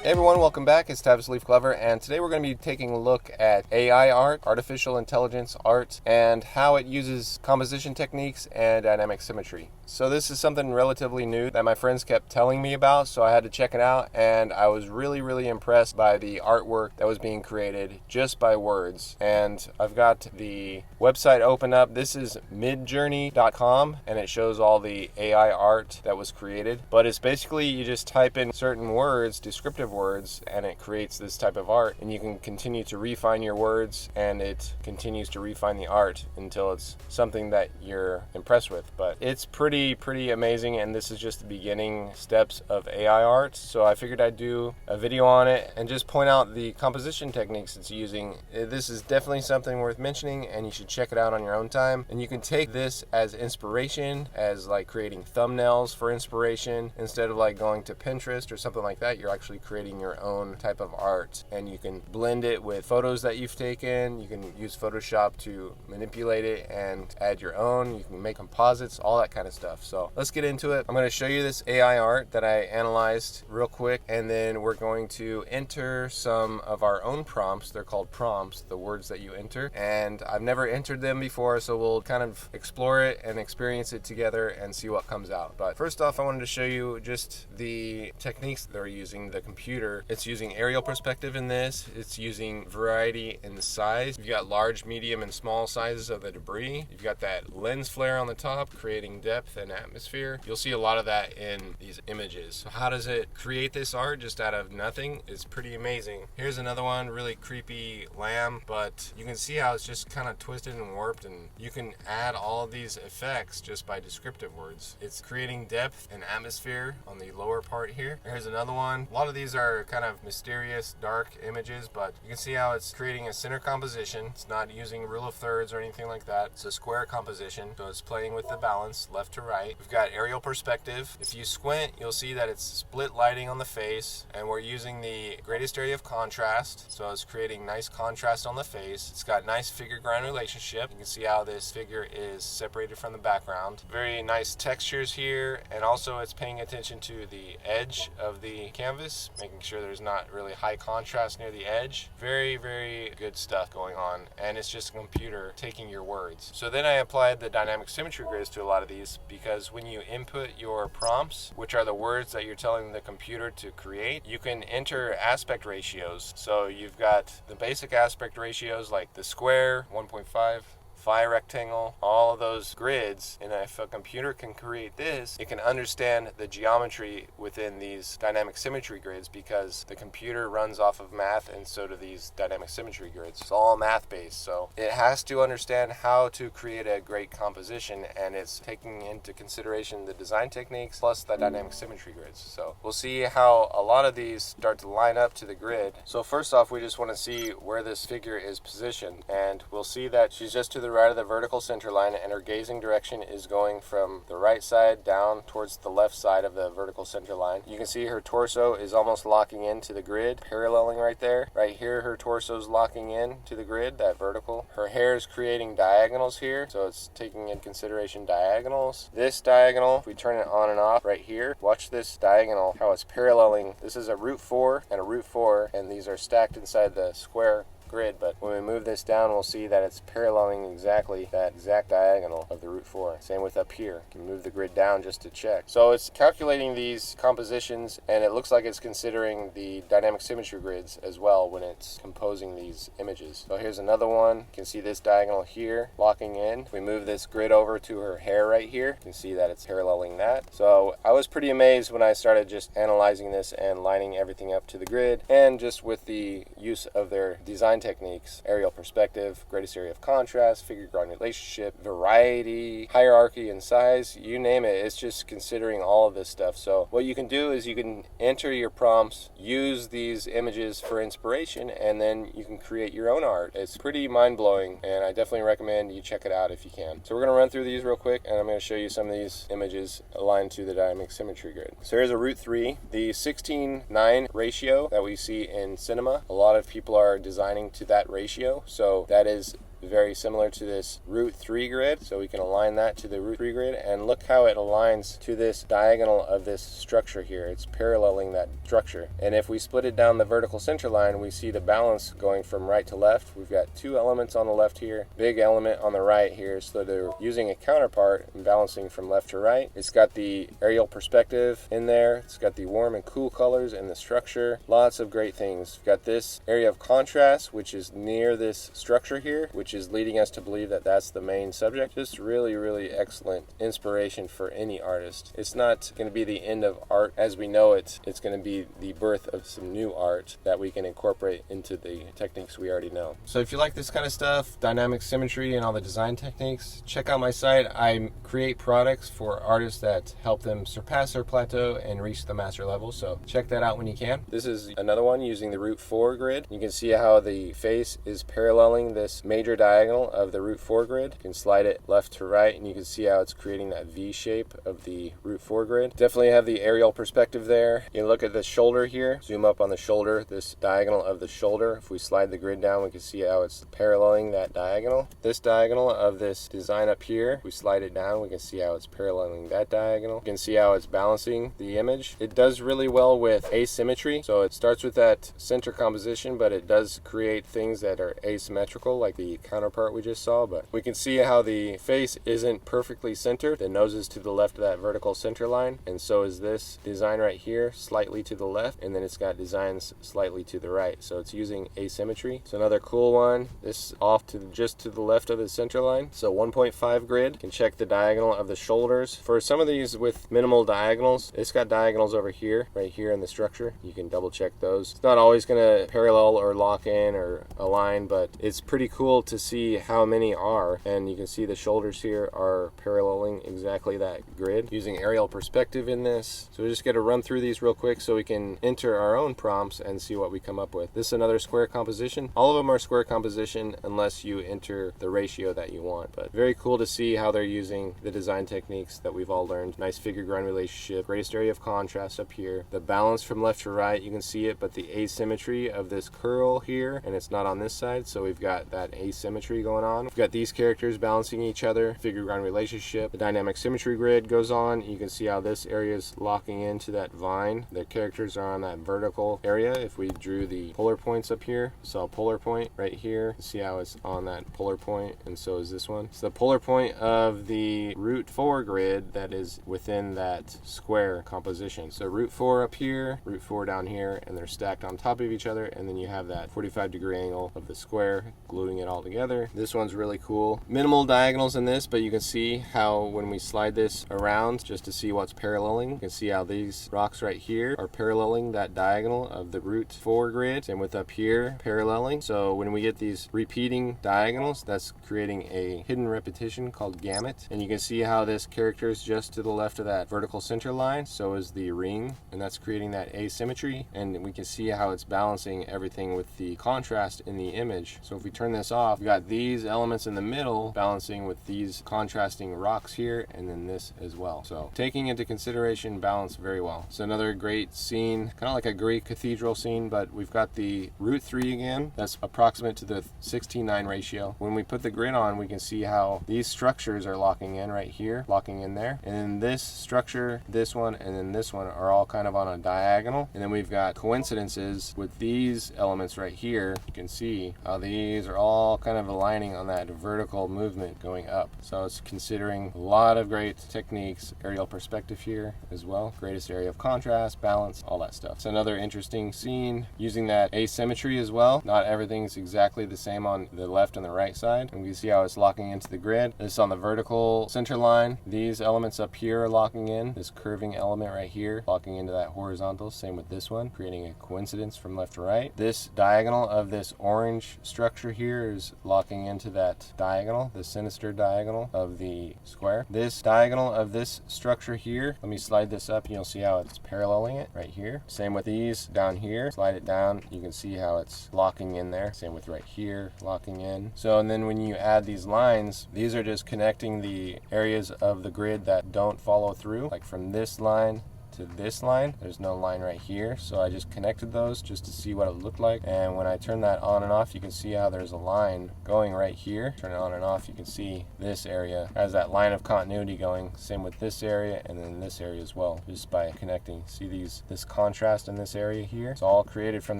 Hey everyone, welcome back. It's Tavis Leaf Glover, and today we're going to be taking a look at AI art, artificial intelligence art, and how it uses composition techniques and dynamic symmetry. So this is something relatively new that my friends kept telling me about, so I had to check it out, and I was really impressed by the artwork that was being created just by words. And I've got the website open up. This is midjourney.com, and it shows all the AI art that was created. But it's basically you just type in certain words, descriptive words, and it creates this type of art, and you can continue to refine your words, and it continues to refine the art until it's something that you're impressed with. But it's pretty amazing, and this is just the beginning steps of AI art, so I figured I'd do a video on it and just point out the composition techniques it's using. This is definitely something worth mentioning, and you should check it out on your own time, and you can take this as inspiration, as like creating thumbnails for inspiration. Instead of like going to Pinterest or something like that, you're actually creating your own type of art, and you can blend it with photos that you've taken. You can use Photoshop to manipulate it and add your own. You can make composites, all that kind of stuff. So let's get into it. I'm going to show you this AI art that I analyzed real quick, and then we're going to enter some of our own prompts. They're called prompts, the words that you enter, and I've never entered them before, so we'll kind of explore it and experience it together and see what comes out. But first off, I wanted to show you just the techniques they're using. The computer, it's using aerial perspective in this. It's using variety in the size. You've got large, medium, and small sizes of the debris. You've got that lens flare on the top, creating depth and atmosphere. You'll see a lot of that in these images. So how does it create this art just out of nothing? It's pretty amazing. Here's another one, really creepy lamb, but you can see how it's just kind of twisted and warped, and you can add all of these effects just by descriptive words. It's creating depth and atmosphere on the lower part here. Here's another one. A lot of these are kind of mysterious, dark images, but you can see how it's creating a center composition. It's not using rule of thirds or anything like that. It's a square composition, so it's playing with the balance left to right. We've got aerial perspective. If you squint, you'll see that it's split lighting on the face, and we're using the greatest area of contrast, so it's creating nice contrast on the face. It's got nice figure-ground relationship. You can see how this figure is separated from the background. Very nice textures here, and also it's paying attention to the edge of the canvas, making sure there's not really high contrast near the edge. Very good stuff going on, and it's just a computer taking your words. So then I applied the dynamic symmetry grids to a lot of these, because when you input your prompts, which are the words that you're telling the computer to create, you can enter aspect ratios. So you've got the basic aspect ratios like the square, 1.5, phi rectangle, all of those grids, and if a computer can create this, it can understand the geometry within these dynamic symmetry grids, because the computer runs off of math, and so do these dynamic symmetry grids. It's all math based, so it has to understand how to create a great composition, and it's taking into consideration the design techniques plus the dynamic symmetry grids. So we'll see how a lot of these start to line up to the grid. So first off, we just want to see where this figure is positioned, and we'll see that she's just to the right of the vertical center line, and her gazing direction is going from the right side down towards the left side of the vertical center line. You can see her torso is almost locking into the grid, paralleling right there. Right here, her torso is locking in to the grid, that vertical. Her hair is creating diagonals here, so it's taking in consideration diagonals. This diagonal, if we turn it on and off right here, watch this diagonal, how it's paralleling. This is a root 4 and a root 4, and these are stacked inside the square grid, but when we move this down, we'll see that it's paralleling exactly that exact diagonal of the root 4. Same with up here. You can move the grid down just to check. So it's calculating these compositions, and it looks like it's considering the dynamic symmetry grids as well when it's composing these images. So here's another one. You can see this diagonal here locking in. If we move this grid over to her hair right here, you can see that it's paralleling that. So I was pretty amazed when I started just analyzing this and lining everything up to the grid, and just with the use of their design techniques: aerial perspective, greatest area of contrast, figure-ground relationship, variety, hierarchy, and size, you name it. It's just considering all of this stuff. So what you can do is you can enter your prompts, use these images for inspiration, and then you can create your own art. It's pretty mind-blowing, and I definitely recommend you check it out if you can. So we're going to run through these real quick, and I'm going to show you some of these images aligned to the dynamic symmetry grid. So here's a root 3, the 16:9 ratio that we see in cinema. A lot of people are designing to that ratio, so that is very similar to this root 3 grid. So we can align that to the root 3 grid, and look how it aligns to this diagonal of this structure here. It's paralleling that structure. And if we split it down the vertical center line, we see the balance going from right to left. We've got two elements on the left here, big element on the right here, so they're using a counterpart and balancing from left to right. It's got the aerial perspective in there. It's got the warm and cool colors in the structure. Lots of great things. We've got this area of contrast, which is near this structure here, which is leading us to believe that that's the main subject. Just really, really excellent inspiration for any artist. It's not going to be the end of art as we know it. It's going to be the birth of some new art that we can incorporate into the techniques we already know. So if you like this kind of stuff, dynamic symmetry and all the design techniques, check out my site. I create products for artists that help them surpass their plateau and reach the master level. So check that out when you can. This is another one using the root 4 grid. You can see how the face is paralleling this major diagonal of the root 4 grid. You can slide it left to right and you can see how it's creating that V shape of the root 4 grid. Definitely have the aerial perspective there. You look at the shoulder here, zoom up on the shoulder, this diagonal of the shoulder. If we slide the grid down, we can see how it's paralleling that diagonal. This diagonal of this design up here, if we slide it down, we can see how it's paralleling that diagonal. You can see how it's balancing the image. It does really well with asymmetry. So it starts with that center composition, but it does create things that are asymmetrical, like the counterpart we just saw. But we can see how the face isn't perfectly centered. The nose is to the left of that vertical center line, and so is this design right here, slightly to the left, and then it's got designs slightly to the right. So it's using asymmetry. It's another cool one. This off to just to the left of the center line. So 1.5 grid. You can check the diagonal of the shoulders. For some of these with minimal diagonals, it's got diagonals over here, right here in the structure. You can double check those. It's not always going to parallel or lock in or align, but it's pretty cool to see how many are. And you can see the shoulders here are paralleling exactly that grid using aerial perspective in this. So we're just going to run through these real quick so we can enter our own prompts and see what we come up with. This is another square composition. All of them are square composition unless you enter the ratio that you want. But very cool to see how they're using the design techniques that we've all learned. Nice figure ground relationship, greatest area of contrast up here. The balance from left to right, you can see it, but the asymmetry of this curl here, and it's not on this side, so we've got that asymmetry going on. We've got these characters balancing each other, figure ground relationship. The dynamic symmetry grid goes on. You can see how this area is locking into that vine. The characters are on that vertical area. If we drew the polar points up here, so a polar point right here, see how it's on that polar point, and so is this one. It's the polar point of the root 4 grid that is within that square composition. So root 4 up here, root 4 down here, and they're stacked on top of each other, and then you have that 45-degree angle of the square gluing it all together. This one's really cool. Minimal diagonals in this, but you can see how when we slide this around just to see what's paralleling, you can see how these rocks right here are paralleling that diagonal of the root 4 grid, and with up here paralleling. So when we get these repeating diagonals, that's creating a hidden repetition called gamut. And you can see how this character is just to the left of that vertical center line, so is the ring, and that's creating that asymmetry. And we can see how it's balancing everything with the contrast in the image. So if we turn this off, we got these elements in the middle balancing with these contrasting rocks here, and then this as well. So taking into consideration balance very well. It's another great scene, kind of like a Greek cathedral scene, but we've got the root 3 again. That's approximate to the 16:9 ratio. When we put the grid on, we can see how these structures are locking in right here, locking in there. And then this structure, this one, and then this one are all kind of on a diagonal. And then we've got coincidences with these elements right here. You can see how these are all kind of aligning on that vertical movement going up. So it's considering a lot of great techniques, aerial perspective here as well, greatest area of contrast, balance, all that stuff. It's another interesting scene using that asymmetry as well. Not everything's exactly the same on the left and the right side. And we can see how it's locking into the grid. This is on the vertical center line. These elements up here are locking in. This curving element right here locking into that horizontal. Same with this one, creating a coincidence from left to right. This diagonal of this orange structure here is locking into that diagonal, the sinister diagonal of the square. This diagonal of this structure here, let me slide this up and you'll see how it's paralleling it right here. Same with these down here. Slide it down, you can see how it's locking in there. Same with right here, locking in. So, and then when you add these lines, these are just connecting the areas of the grid that don't follow through, like from this line to this line. There's no line right here, so I just connected those just to see what it looked like. And when I turn that on and off, you can see how there's a line going right here. Turn it on and off, you can see this area has that line of continuity going. Same with this area and then this area as well, just by connecting. See this contrast in this area here? It's all created from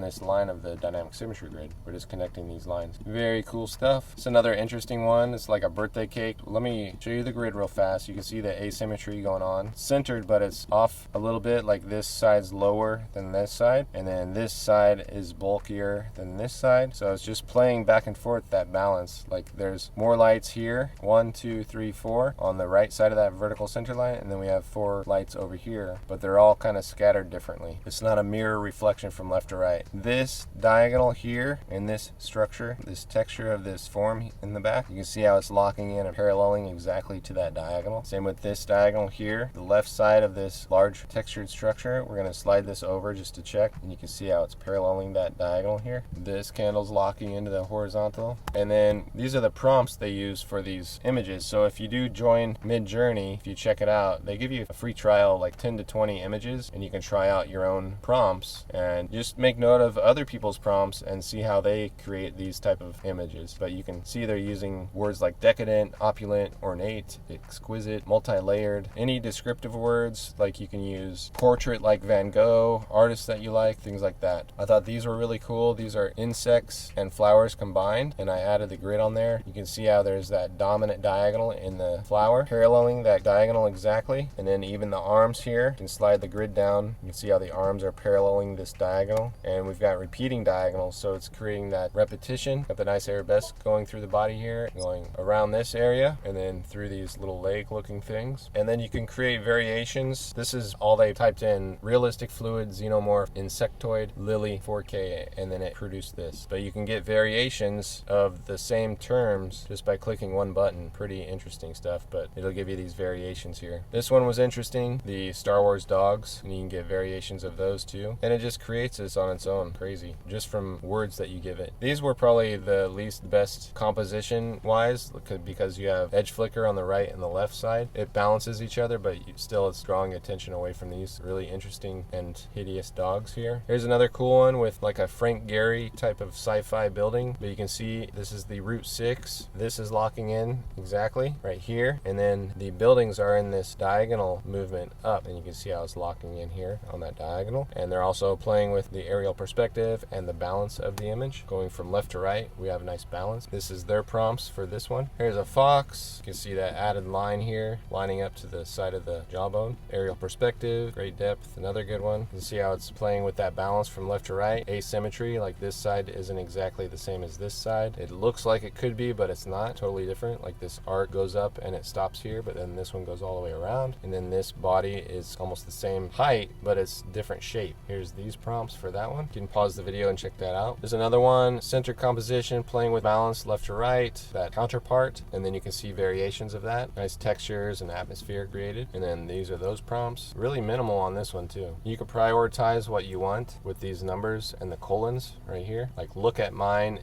this line of the dynamic symmetry grid. We're just connecting these lines. Very cool stuff. It's another interesting one. It's like a birthday cake. Let me show you the grid real fast. You can see the asymmetry going on. Centered, but it's off a little bit, like this side's lower than this side, and then this side is bulkier than this side. So it's just playing back and forth, that balance. Like there's more lights here, 1, 2, 3, 4 on the right side of that vertical center line, and then we have 4 lights over here, but they're all kind of scattered differently. It's not a mirror reflection from left to right. This diagonal here in this structure, this texture of this form in the back, you can see how it's locking in and paralleling exactly to that diagonal. Same with this diagonal here, the left side of this large textured structure. We're going to slide this over just to check, and you can see how it's paralleling that diagonal here. This candle's locking into the horizontal. And then these are the prompts they use for these images. So if you do join Midjourney, if you check it out, they give you a free trial, like 10 to 20 images, and you can try out your own prompts and just make note of other people's prompts and see how they create these type of images. But you can see they're using words like decadent, opulent, ornate, exquisite, multi-layered, any descriptive words. Like you can use portrait like Van Gogh, artists that you like, things like that. I thought these were really cool. These are insects and flowers combined, and I added the grid on there. You can see how there's that dominant diagonal in the flower paralleling that diagonal exactly, and then even the arms here, you can slide the grid down. You can see how the arms are paralleling this diagonal, and we've got repeating diagonals, so it's creating that repetition. Got the nice arabesque going through the body here, going around this area, and then through these little leg looking things. And then you can create variations. This is all they typed in: realistic fluid, xenomorph, insectoid, lily, 4K, and then it produced this. But you can get variations of the same terms just by clicking one button. Pretty interesting stuff, but it'll give you these variations here. This one was interesting, the Star Wars dogs, and you can get variations of those too. And it just creates this on its own. Crazy. Just from words that you give it. These were probably the least best composition wise, because you have edge flicker on the right and the left side. It balances each other, but still it's drawing attention away from these really interesting and hideous dogs here. Here's another cool one with like a Frank Gehry type of sci-fi building, but you can see this is the Route 6. This is locking in exactly right here, and then the buildings are in this diagonal movement up, and you can see how it's locking in here on that diagonal. And they're also playing with the aerial perspective and the balance of the image. Going from left to right, we have a nice balance. This is their prompts for this one. Here's a fox. You can see that added line here, lining up to the side of the jawbone. Aerial perspective, great depth, another good one. You can see how it's playing with that balance from left to right. Asymmetry, like this side isn't exactly the same as this side. It looks like it could be, but it's not. Totally different. Like this arc goes up and it stops here, but then this one goes all the way around. And then this body is almost the same height, but it's different shape. Here's these prompts for that one. You can pause the video and check that out. There's another one, center composition, playing with balance left to right, that counterpart, and then you can see variations of that. Nice textures and atmosphere created. And then these are those prompts. Really minimal on this one too. You can prioritize what you want with these numbers and the colons right here. Like look at mine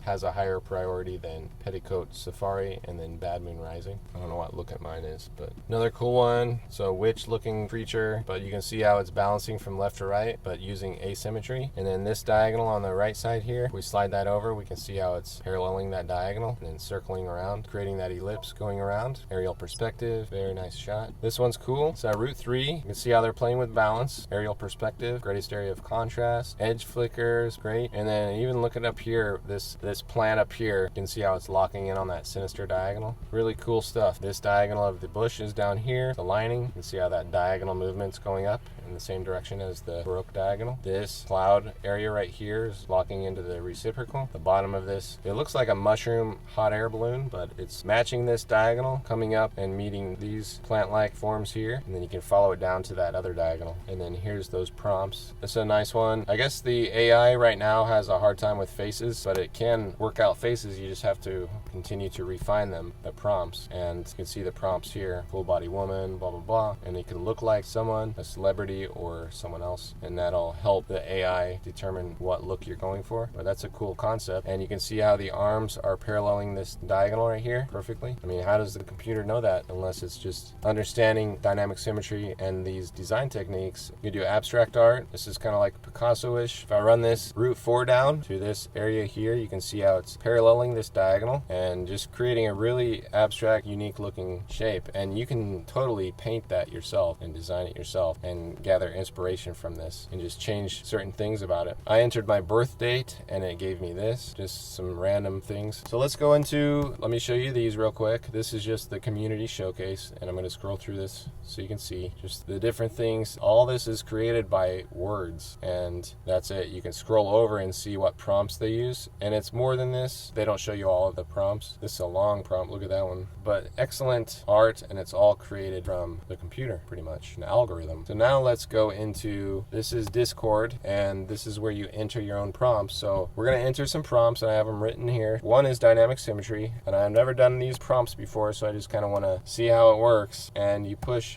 has a higher priority than petticoat safari and then bad moon rising. I don't know what look at mine is, but another cool one. So witch looking creature, but you can see how it's balancing from left to right, but using asymmetry. And then this diagonal on the right side here, if we slide that over, we can see how it's paralleling that diagonal and then circling around, creating that ellipse going around. Aerial perspective, very nice shot. This one's cool. It's Route 3. You can see how they're playing with balance. Aerial perspective, greatest area of contrast. Edge flickers, great. And then even looking up here, this plant up here, you can see how it's locking in on that sinister diagonal. Really cool stuff. This diagonal of the bush is down here, the lining. You can see how that diagonal movement's going up in the same direction as the Baroque diagonal. This cloud area right here is locking into the reciprocal. The bottom of this, it looks like a mushroom hot air balloon, but it's matching this diagonal, coming up and meeting these plant-like forms here, and then you can follow it down to that other diagonal. And then here's those prompts. It's a nice one. I guess the AI right now has a hard time with faces, but it can work out faces. You just have to continue to refine them, the prompts. And you can see the prompts here, full body woman, blah, blah, blah. And it can look like someone, a celebrity or someone else, and that'll help the AI determine what look you're going for. But that's a cool concept. And you can see how the arms are paralleling this diagonal right here perfectly. I mean, how does the computer know that unless it's just understanding dynamic symmetry and the these design techniques. You do abstract art. This is kind of like Picasso-ish. If I run this root 4 down to this area here, you can see how it's paralleling this diagonal and just creating a really abstract, unique looking shape. And you can totally paint that yourself and design it yourself and gather inspiration from this and just change certain things about it. I entered my birth date and it gave me this, just some random things. So let's go into, let me show you these real quick. This is just the community showcase, and I'm going to scroll through this so you can see just the different things. All this is created by words, and that's it. You can scroll over and see what prompts they use, and it's more than this. They don't show you all of the prompts. This is a long prompt. Look at that one. But excellent art, and it's all created from the computer, pretty much, an algorithm. So now let's go into, this is Discord, and this is where you enter your own prompts. So we're going to enter some prompts, and I have them written here. One is dynamic symmetry, and I've never done these prompts before, so I just kind of want to see how it works. And you push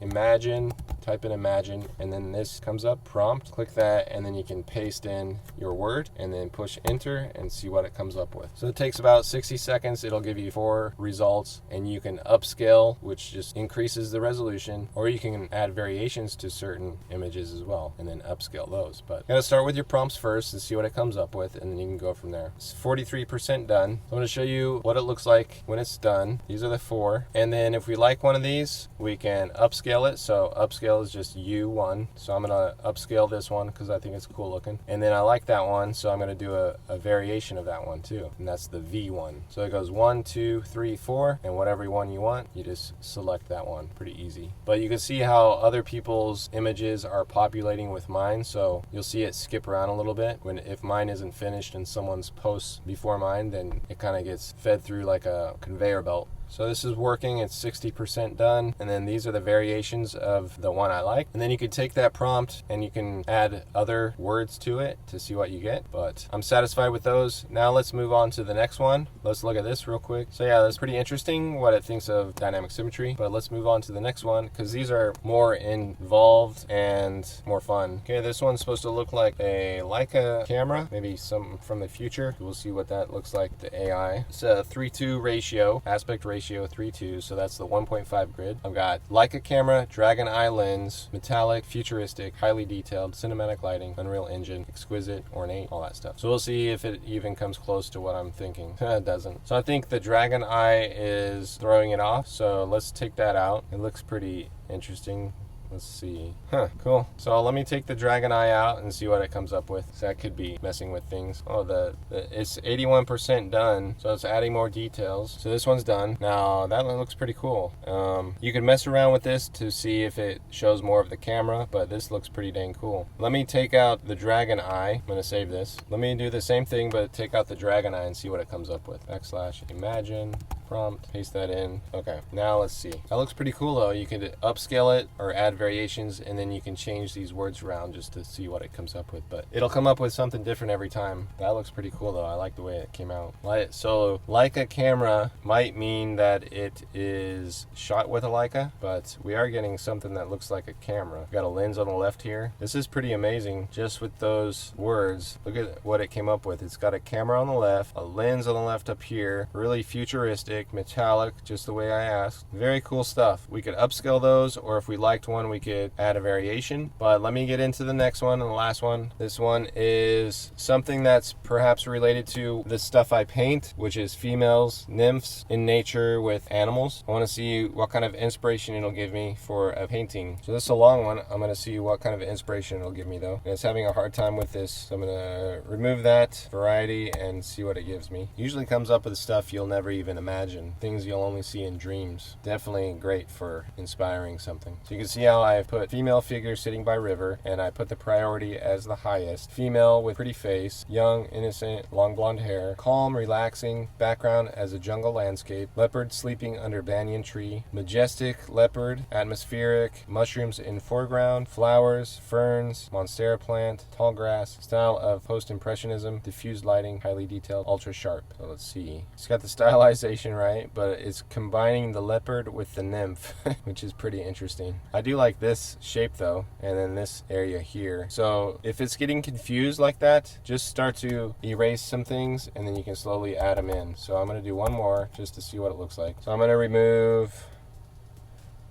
\imagine, type in imagine, and then this comes up, prompt. Click that, and then you can paste in your word, and then push enter and see what it comes up with. So it takes about 60 seconds. It'll give you 4 results, and you can upscale, which just increases the resolution, or you can add variations to certain images as well, and then upscale those. But you gotta start with your prompts first and see what it comes up with, and then you can go from there. It's 43% done. I'm gonna show you what it looks like when it's done. These are the 4, and then if we like one of these, we can upscale it. So upscale is just U1. So I'm gonna upscale this one because I think it's cool looking, and then I like that one, so I'm gonna do a variation of that one too, and that's the V1. So it goes 1, 2, 3, 4, and whatever one you want, you just select that one. Pretty easy. But you can see how other people's images are populating with mine, so you'll see it skip around a little bit. If mine isn't finished and someone's posts before mine, then it kind of gets fed through like a conveyor belt. So this is working, it's 60% done, and then these are the variations of the one I like. And then you could take that prompt and you can add other words to it to see what you get, but I'm satisfied with those. Now let's move on to the next one. Let's look at this real quick. So yeah, that's pretty interesting what it thinks of dynamic symmetry, but let's move on to the next one because these are more involved and more fun. Okay, this one's supposed to look like a Leica camera, maybe some from the future. We'll see what that looks like, the AI. It's a 3:2 ratio, aspect ratio 3:2, so that's the 1.5 grid. I've got Leica camera, dragon eye lens, metallic, futuristic, highly detailed, cinematic lighting, Unreal Engine, exquisite, ornate, all that stuff. So we'll see if it even comes close to what I'm thinking. It doesn't. So I think the dragon eye is throwing it off, so let's take that out. It looks pretty interesting. Let's see. Cool. So let me take the dragon eye out and see what it comes up with. So that could be messing with things. Oh, it's 81% done, so it's adding more details. So this one's done. Now that one looks pretty cool. You can mess around with this to see if it shows more of the camera, but this looks pretty dang cool. Let me take out the dragon eye. I'm gonna save this. Let me do the same thing, but take out the dragon eye and see what it comes up with. \imagine. Prompt, paste that in. Okay, now let's see. That looks pretty cool though. You can upscale it or add variations, and then you can change these words around just to see what it comes up with. But it'll come up with something different every time. That looks pretty cool though. I like the way it came out. So Leica camera might mean that it is shot with a Leica, but we are getting something that looks like a camera. We've got a lens on the left here. This is pretty amazing just with those words. Look at what it came up with. It's got a camera on the left, a lens on the left up here, really futuristic, metallic, just the way I asked. Very cool stuff. We could upscale those, or if we liked one, we could add a variation. But let me get into the next one and the last one. This one is something that's perhaps related to the stuff I paint, which is females, nymphs in nature with animals. I want to see what kind of inspiration it'll give me for a painting. So this is a long one. I'm going to see what kind of inspiration it'll give me though. And it's having a hard time with this. So I'm going to remove that variety and see what it gives me. Usually comes up with stuff you'll never even imagine. Things you'll only see in dreams. Definitely great for inspiring something. So you can see how I put female figure sitting by river, and I put the priority as the highest. Female with pretty face, young, innocent, long blonde hair, calm, relaxing, background as a jungle landscape, leopard sleeping under banyan tree, majestic leopard, atmospheric, mushrooms in foreground, flowers, ferns, monstera plant, tall grass, style of post-impressionism, diffused lighting, highly detailed, ultra sharp. So let's see. It's got the stylization right, but it's combining the leopard with the nymph, which is pretty interesting. I do like this shape though, and then this area here. So if it's getting confused like that, just start to erase some things and then you can slowly add them in. So I'm going to do one more just to see what it looks like. So I'm going to remove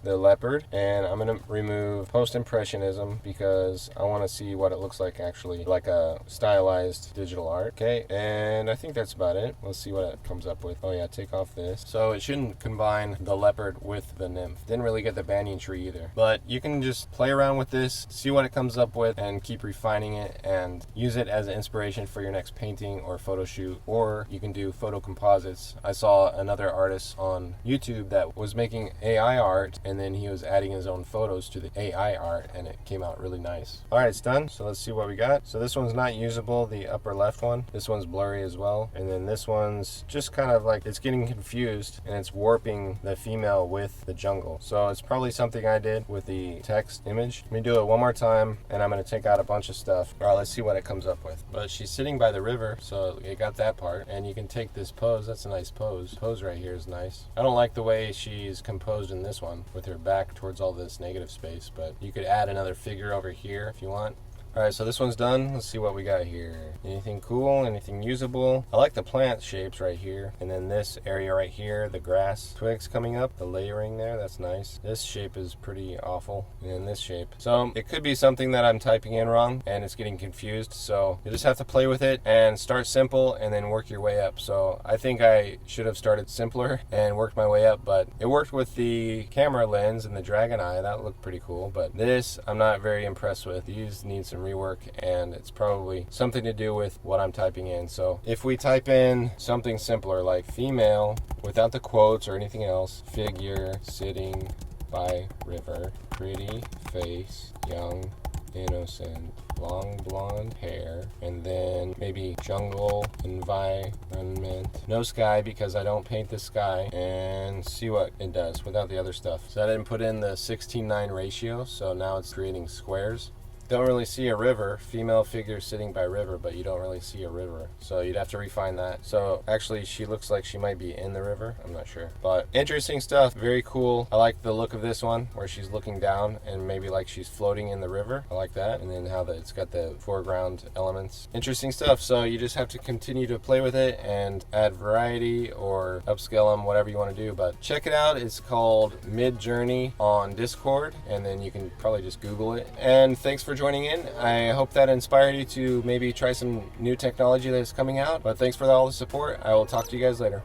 the leopard, and I'm going to remove post-impressionism because I want to see what it looks like actually, like a stylized digital art. Okay, and I think that's about it. Let's see what it comes up with. Oh yeah, take off this. So it shouldn't combine the leopard with the nymph. Didn't really get the banyan tree either. But you can just play around with this, see what it comes up with, and keep refining it and use it as an inspiration for your next painting or photo shoot, or you can do photo composites. I saw another artist on YouTube that was making AI art, and then he was adding his own photos to the AI art, and it came out really nice. Alright, it's done. So let's see what we got. So this one's not usable, the upper left one. This one's blurry as well. And then this one's just kind of like, it's getting confused and it's warping the female with the jungle. So it's probably something I did with the text image. Let me do it one more time, and I'm going to take out a bunch of stuff. Alright, let's see what it comes up with. But she's sitting by the river, so it got that part. And you can take this pose. That's a nice pose. Pose right here is nice. I don't like the way she's composed in this one with her back towards all this negative space, but you could add another figure over here if you want. Alright, so this one's done. Let's see what we got here. Anything cool? Anything usable? I like the plant shapes right here. And then this area right here, the grass twigs coming up, the layering there, that's nice. This shape is pretty awful. And then this shape. So it could be something that I'm typing in wrong and it's getting confused. So you just have to play with it and start simple and then work your way up. So I think I should have started simpler and worked my way up, but it worked with the camera lens and the dragon eye. That looked pretty cool. But this, I'm not very impressed with. These need some rework, and it's probably something to do with what I'm typing in. So if we type in something simpler like female without the quotes or anything else, figure sitting by river, pretty face, young, innocent, long blonde hair, and then maybe jungle, environment, no sky because I don't paint the sky, and see what it does without the other stuff. So I didn't put in the 16:9 ratio, so now it's creating squares. Don't really see a river, female figure sitting by river, but you don't really see a river. So you'd have to refine that. So actually she looks like she might be in the river. I'm not sure. But interesting stuff, very cool. I like the look of this one where she's looking down and maybe like she's floating in the river. I like that. And then how it's got the foreground elements. Interesting stuff. So you just have to continue to play with it and add variety or upscale them, whatever you want to do. But check it out. It's called Midjourney on Discord, and then you can probably just Google it. And thanks for joining in. I hope that inspired you to maybe try some new technology that is coming out. But thanks for all the support. I will talk to you guys later.